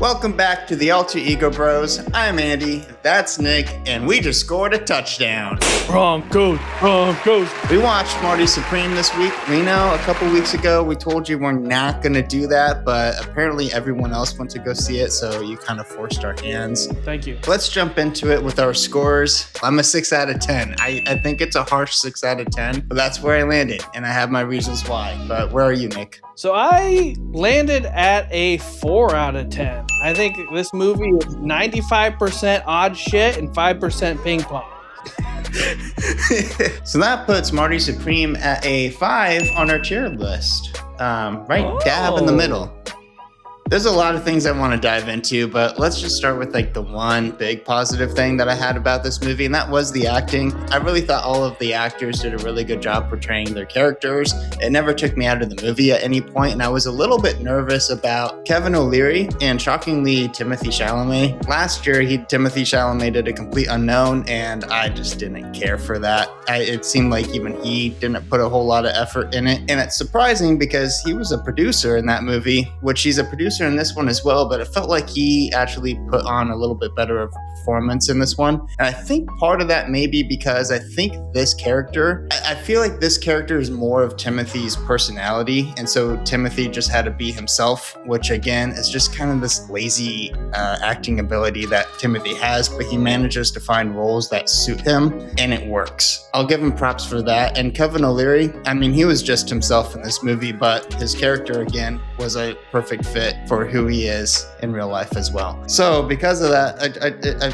Welcome back to the Alter Ego Bros. I'm Andy, that's Nick, and we just scored a touchdown. Broncos. We watched Marty Supreme this week. We know a couple weeks ago we told you we're not going to do that, but apparently everyone else went to go see it, so you kind of forced our hands. Thank you. Let's jump into it with our scores. I'm a 6 out of 10. I think it's a harsh 6 out of 10, but that's where I landed, and I have my reasons why. But where are you, Nick? So I landed at a 4 out of 10. I think this movie is 95% odd shit and 5% ping pong. So that puts Marty Supreme at a 5 on our tier list. Dab in the middle. There's a lot of things I want to dive into, but let's just start with like the one big positive thing that I had about this movie, and that was the acting. I really thought all of the actors did a really good job portraying their characters. It never took me out of the movie at any point, and I was a little bit nervous about Kevin O'Leary and shockingly Timothy Chalamet. Last year, Timothy Chalamet did A Complete Unknown, and I just didn't care for that. It seemed like even he didn't put a whole lot of effort in it, and it's surprising because he was a producer in that movie, which he's a producer in this one as well, but it felt like he actually put on a little bit better of a performance in this one. And I think part of that may be because I think this character, I feel like this character is more of Timothy's personality, and so Timothy just had to be himself, which again is just kind of this lazy acting ability that Timothy has, but he manages to find roles that suit him, and it works. I'll give him props for that. And Kevin O'Leary, I mean, he was just himself in this movie, but his character again was a perfect fit for who he is in real life as well. So because of that,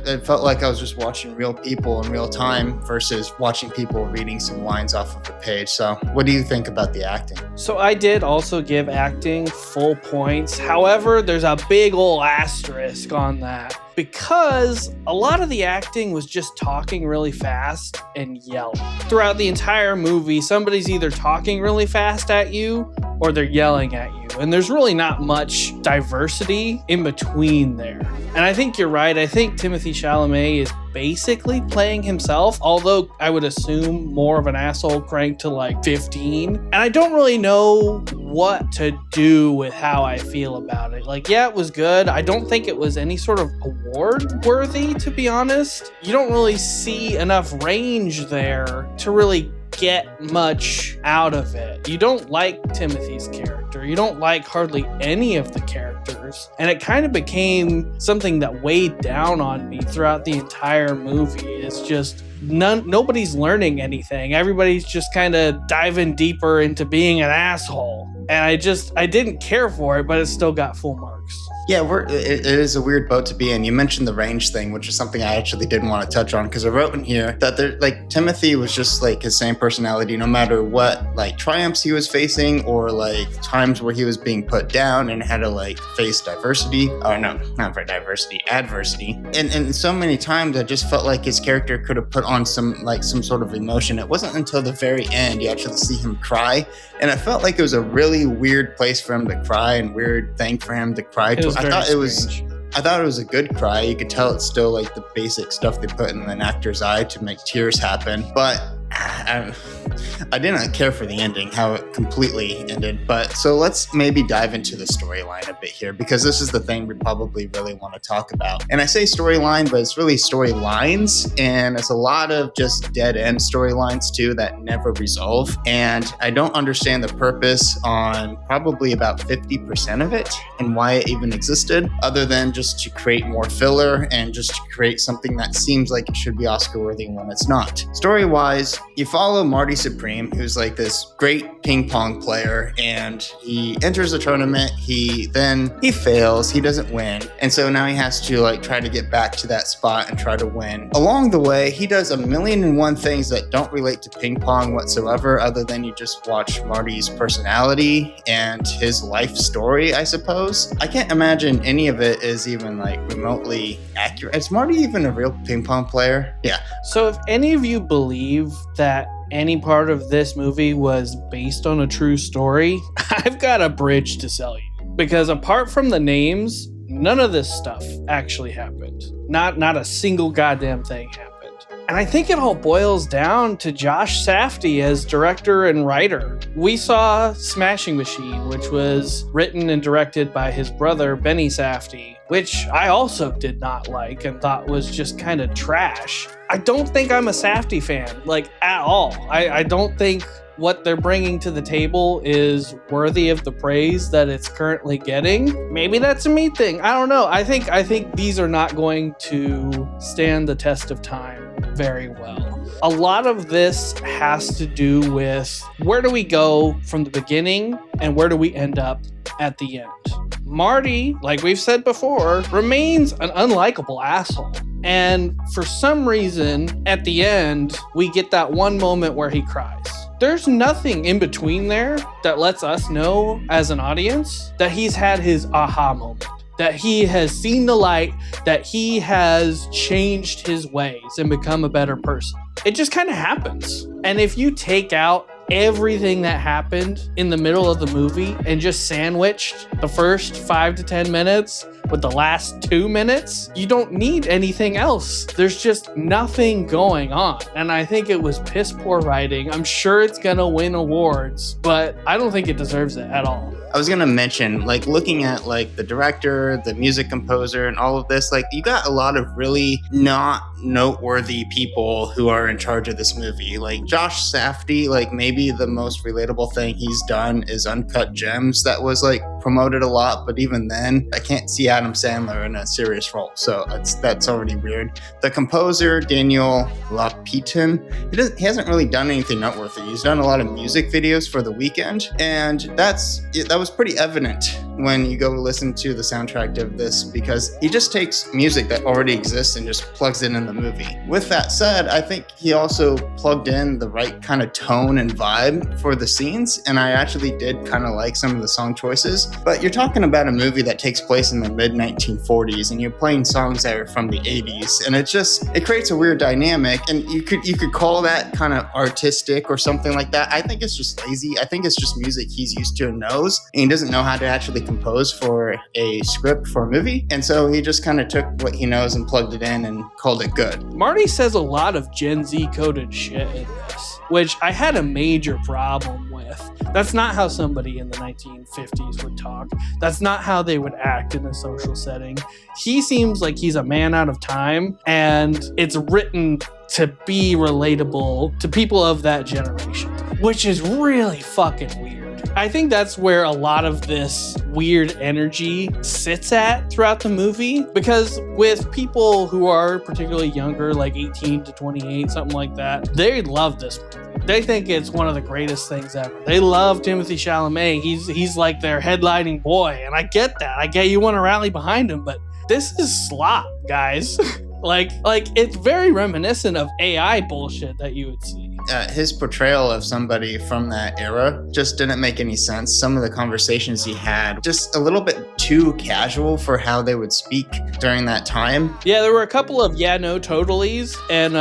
I felt like I was just watching real people in real time versus watching people reading some lines off of the page. So what do you think about the acting? So I did also give acting full points. However, there's a big ol' asterisk on that, because a lot of the acting was just talking really fast and yelling. Throughout the entire movie, somebody's either talking really fast at you or they're yelling at you. And there's really not much diversity in between there. And I think you're right. I think Timothy Chalamet is basically playing himself, although I would assume more of an asshole crank to like 15. And I don't really know what to do with how I feel about it. Like, yeah, it was good. I don't think it was any sort of award worthy, to be honest. You don't really see enough range there to really get much out of it. You don't like Timothy's character. You don't like hardly any of the characters. And it kind of became something that weighed down on me throughout the entire movie. It's just nobody's learning anything. Everybody's just kind of diving deeper into being an asshole. And I didn't care for it, but it still got full marks. Yeah, it is a weird boat to be in. You mentioned the range thing, which is something I actually didn't want to touch on, because I wrote in here that Timothy was just like his same personality no matter what like triumphs he was facing or like times where he was being put down and had to like face adversity. And so many times I just felt like his character could have put on some sort of emotion. It wasn't until the very end you actually see him cry, and I felt like it was a really weird place for him to cry and weird thing for him to cry to. I thought it was a good cry. You could tell it's still like the basic stuff they put in an actor's eye to make tears happen. But I didn't care for the ending, how it completely ended. But so let's maybe dive into the storyline a bit here, because this is the thing we probably really want to talk about. And I say storyline, but it's really storylines, and it's a lot of just dead end storylines too that never resolve. And I don't understand the purpose on probably about 50% of it and why it even existed, other than just to create more filler and just to create something that seems like it should be Oscar worthy when it's not. Story-wise, you follow Marty Supreme, who's like this great ping pong player, and he enters the tournament. He fails. He doesn't win, and so now he has to like try to get back to that spot and try to win. Along the way, he does 1,000,001 things that don't relate to ping pong whatsoever, other than you just watch Marty's personality and his life story, I suppose. I can't imagine any of it is even like remotely accurate. Is Marty even a real ping pong player? Yeah. So if any of you believe that any part of this movie was based on a true story, I've got a bridge to sell you. Because apart from the names, none of this stuff actually happened. Not a single goddamn thing happened. And I think it all boils down to Josh Safdie as director and writer. We saw Smashing Machine, which was written and directed by his brother, Benny Safdie. which I also did not like and thought was just kind of trash. I don't think I'm a Safdie fan, like, at all. I don't think what they're bringing to the table is worthy of the praise that it's currently getting. Maybe that's a me thing. I don't know. I think these are not going to stand the test of time very well. A lot of this has to do with where do we go from the beginning and where do we end up at the end. Marty, like we've said before, remains an unlikable asshole. And for some reason, at the end, we get that one moment where he cries. There's nothing in between there that lets us know as an audience that he's had his aha moment, that he has seen the light, that he has changed his ways and become a better person. It just kind of happens. And if you take out everything that happened in the middle of the movie and just sandwiched the first 5 to 10 minutes with the last 2 minutes, you don't need anything else. There's just nothing going on. And I think it was piss poor writing. I'm sure it's gonna win awards, but I don't think it deserves it at all. I was gonna mention, like, looking at like the director, the music composer, and all of this, like, you got a lot of really not noteworthy people who are in charge of this movie. Like Josh Safdie, like, maybe the most relatable thing he's done is Uncut Gems. That was like promoted a lot, but even then, I can't see Adam Sandler in a serious role, so that's already weird. The composer, Daniel Lapitan, he hasn't really done anything noteworthy. He's done a lot of music videos for The Weeknd, and that was pretty evident when you go listen to the soundtrack of this, because he just takes music that already exists and just plugs it in the movie. With that said, I think he also plugged in the right kind of tone and vibe for the scenes, and I actually did kind of like some of the song choices. But you're talking about a movie that takes place in the mid-1940s, and you're playing songs that are from the 80s, and it creates a weird dynamic, and you could call that kind of artistic or something like that. I think it's just lazy. I think it's just music he's used to and knows, and he doesn't know how to actually compose for a script for a movie, and so he just kind of took what he knows and plugged it in and called it good. Marty says a lot of Gen Z coded shit in this, which I had a major problem with. That's not how somebody in the 1950s would talk. That's not how they would act in a social setting. He seems like he's a man out of time, and it's written to be relatable to people of that generation, which is really fucking weird. I think that's where a lot of this weird energy sits at throughout the movie, because with people who are particularly younger, like 18 to 28, something like that, they love this movie. They think it's one of the greatest things ever. They love Timothée Chalamet. He's like their headlining boy, and I get that. I get you want to rally behind him, but this is slop, guys. Like it's very reminiscent of AI bullshit that you would see. His portrayal of somebody from that era just didn't make any sense. Some of the conversations he had, just a little bit too casual for how they would speak during that time. Yeah, there were a couple of no totallys and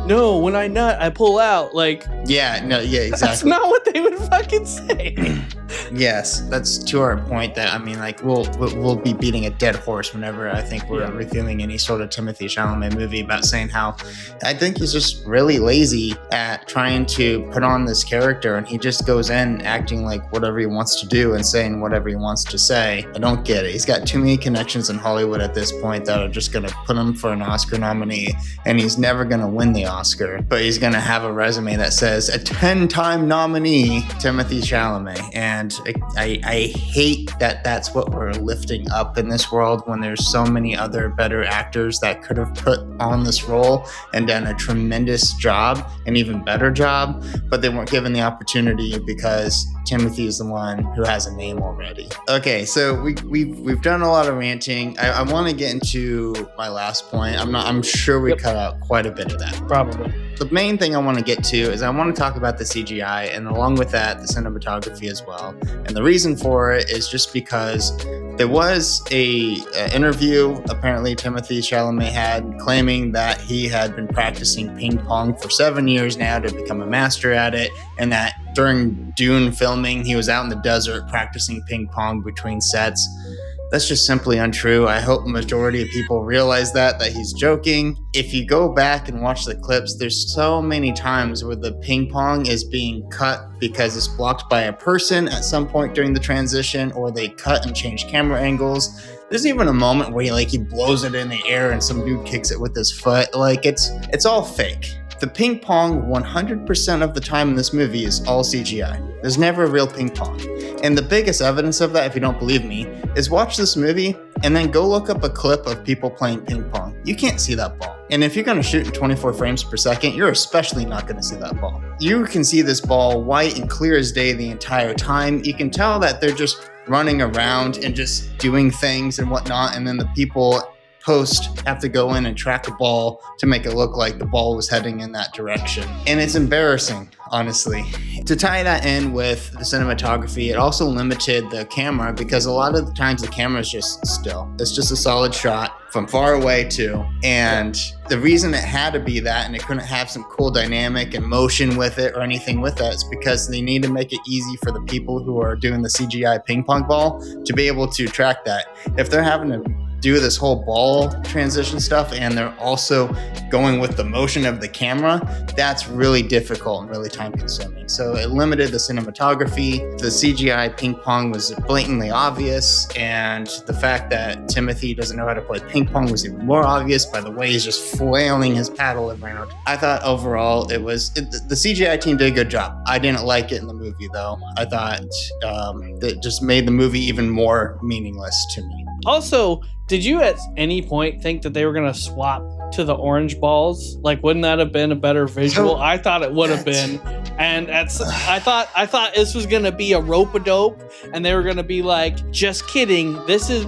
no, when I nut, I pull out. Like, yeah, no, yeah, exactly. That's not what they would fucking say. Yes, that's to our point that, I mean, like, we'll be beating a dead horse whenever I think we're reviewing any sort of Timothée Chalamet movie, about saying how I think he's just really lazy at trying to put on this character, and he just goes in acting like whatever he wants to do and saying whatever he wants to say. I don't get it. He's got too many connections in Hollywood at this point that are just going to put him for an Oscar nominee, and he's never going to win the Oscar, but he's going to have a resume that says a 10-time nominee, Timothée Chalamet. And I hate that that's what we're lifting up in this world, when there's so many other better actors that could have put on this role and done a tremendous job, an even better job, but they weren't given the opportunity because Timothy is the one who has a name already. Okay, so we've done a lot of ranting. I want to get into my last point. I'm sure we cut out quite a bit of that. Probably. The main thing I want to get to is I want to talk about the CGI, and along with that, the cinematography as well. And the reason for it is just because there was a interview apparently Timothée Chalamet had, claiming that he had been practicing ping pong for 7 years now to become a master at it, and that during Dune filming, he was out in the desert practicing ping pong between sets. That's just simply untrue. I hope the majority of people realize that he's joking. If you go back and watch the clips, there's so many times where the ping pong is being cut because it's blocked by a person at some point during the transition, or they cut and change camera angles. There's even a moment where he blows it in the air and some dude kicks it with his foot. Like, it's all fake. The ping pong 100% of the time in this movie is all CGI. There's never real ping pong. And the biggest evidence of that, if you don't believe me, is watch this movie and then go look up a clip of people playing ping pong. You can't see that ball. And if you're going to shoot in 24 frames per second, you're especially not going to see that ball. You can see this ball white and clear as day the entire time. You can tell that they're just running around and just doing things and whatnot. And then the people post have to go in and track a ball to make it look like the ball was heading in that direction. And it's embarrassing, honestly. To tie that in with the cinematography, it also limited the camera because a lot of the times the camera is just still. It's just a solid shot from far away too. And the reason it had to be that and it couldn't have some cool dynamic and motion with it or anything with that is because they need to make it easy for the people who are doing the CGI ping pong ball to be able to track that. If they're having to do this whole ball transition stuff and they're also going with the motion of the camera, that's really difficult and really time consuming. So it limited the cinematography. The CGI ping pong was blatantly obvious, and the fact that Timothy doesn't know how to play ping pong was even more obvious by the way he's just flailing his paddle around. I thought overall the CGI team did a good job. I didn't like it in the movie though. I thought it just made the movie even more meaningless to me. Also, did you at any point think that they were going to swap to the orange balls? Like, wouldn't that have been a better visual? I thought it would have been. And I thought this was going to be a rope-a-dope, and they were going to be like, just kidding.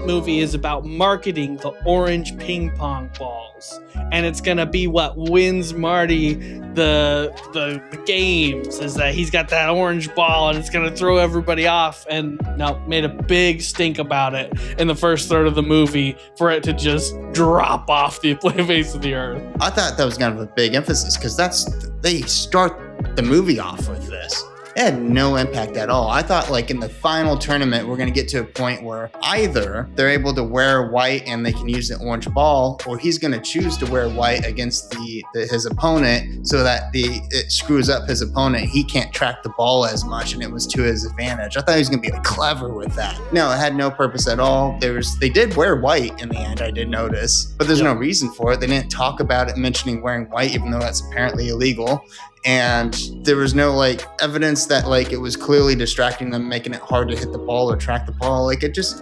Movie is about marketing the orange ping pong balls. And it's going to be what wins Marty the games, is that he's got that orange ball and it's going to throw everybody off. And no, made a big stink about it in the first third of the movie for it to just drop off the face of the earth. I thought that was kind of a big emphasis because they start the movie off with this. It had no impact at all. I thought in the final tournament, we're going to get to a point where either they're able to wear white and they can use the orange ball, or he's going to choose to wear white against his opponent so that it screws up his opponent. He can't track the ball as much and it was to his advantage. I thought he was going to be clever with that. No, it had no purpose at all. They did wear white in the end, I did notice, but there's no reason for it. They didn't talk about it mentioning wearing white, even though that's apparently illegal. And there was no evidence that it was clearly distracting them, making it hard to hit the ball or track the ball.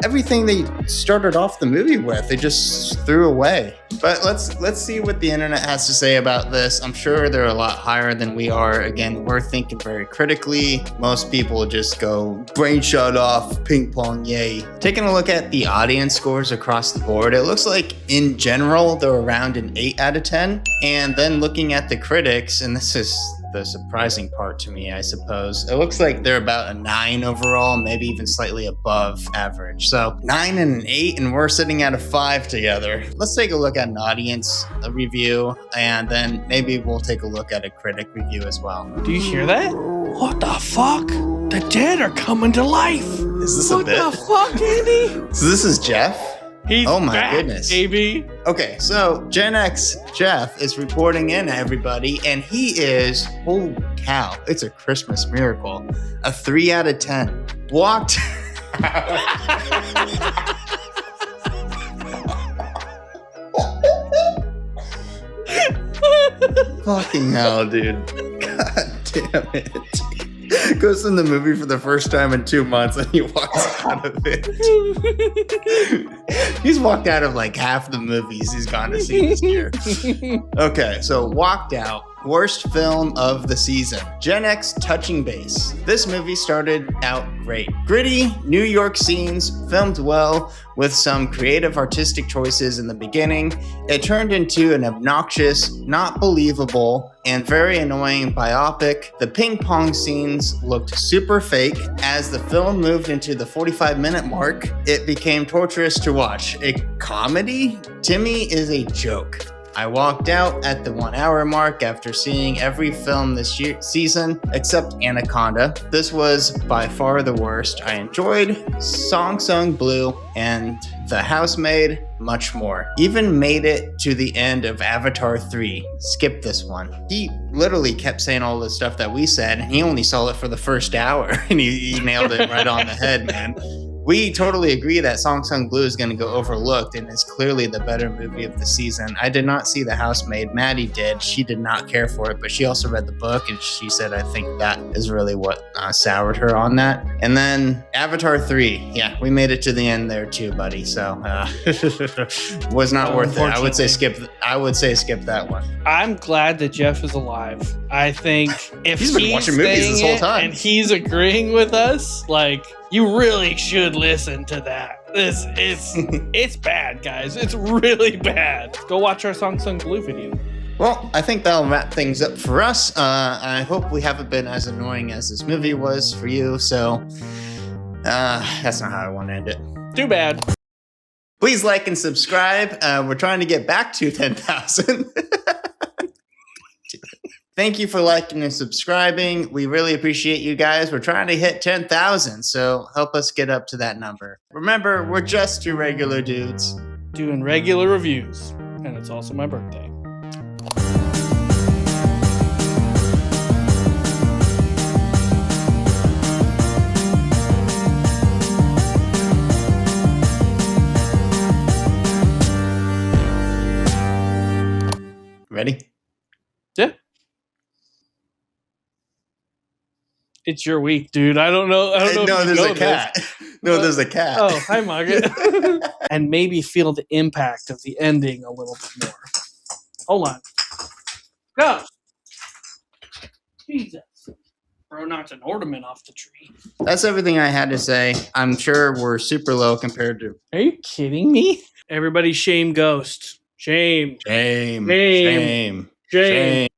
Everything they started off the movie with, they just threw away. But let's see what the internet has to say about this. I'm sure they're a lot higher than we are. Again, we're thinking very critically. Most people just go brain shut off, ping pong, yay. Taking a look at the audience scores across the board, it looks like in general they're around an 8 out of 10. And then looking at the critics, and this is the surprising part to me, I suppose, it looks like they're about a 9 overall, maybe even slightly above average. So 9 and an 8, and we're sitting at a 5 together. Let's take a look at an audience review, and then maybe we'll take a look at a critic review as well. Do you hear that? What the fuck? The dead are coming to life. Is this a bit? What the fuck, Andy? So this is Jeff? He's oh my back, goodness. baby. Okay, so Gen X Jeff is reporting in, everybody, and he is, holy cow, it's a Christmas miracle. A 3 out of 10. Walked. Fucking hell, dude. God damn it. Goes in the movie for the first time in 2 months and he walks out of it. He's walked out of half the movies he's gone to see this year. Okay, so walked out. Worst film of the season. Gen X touching base. This movie started out great. Gritty New York scenes, filmed well with some creative artistic choices in the beginning. It turned into an obnoxious, not believable, and very annoying biopic. The ping pong scenes looked super fake. As the film moved into the 45-minute mark, it became torturous to watch. A comedy? Timmy is a joke. I walked out at the 1 hour mark after seeing every film this season except Anaconda. This was by far the worst. I enjoyed Song Sung Blue and The Housemaid much more. Even made it to the end of Avatar 3. Skip this one. He literally kept saying all the stuff that we said, and he only saw it for the first hour, and he nailed it right on the head, man. we totally agree that Song Sung Blue is going to go overlooked and is clearly the better movie of the season. I did not see The Housemaid. Maddie did. She did not care for it, but she also read the book, and she said, I think that is really what soured her on that. And then Avatar 3. Yeah, we made it to the end there too, buddy. So was not worth it. I would say skip that one. I'm glad that Jeff is alive. I think if he's been watching movies this whole time and he's agreeing with us, like, you really should listen to that. It's bad, guys. It's really bad. Go watch our Song Sung Blue video. Well, I think that'll wrap things up for us. I hope we haven't been as annoying as this movie was for you. So that's not how I want to end it. Too bad. Please like and subscribe. We're trying to get back to 10,000. Thank you for liking and subscribing. We really appreciate you guys. We're trying to hit 10,000, so help us get up to that number. Remember, we're just two regular dudes doing regular reviews, and it's also my birthday. Ready? Yeah. It's your week, dude. I don't know. No, there's a cat. No, there's a cat. Oh, hi, Margaret. And maybe feel the impact of the ending a little bit more. Hold on. Go. Jesus. Bro knocked an ornament off the tree. That's everything I had to say. I'm sure we're super low compared to... Are you kidding me? Everybody shame Ghost. Shame. Shame. Shame. Shame. Shame.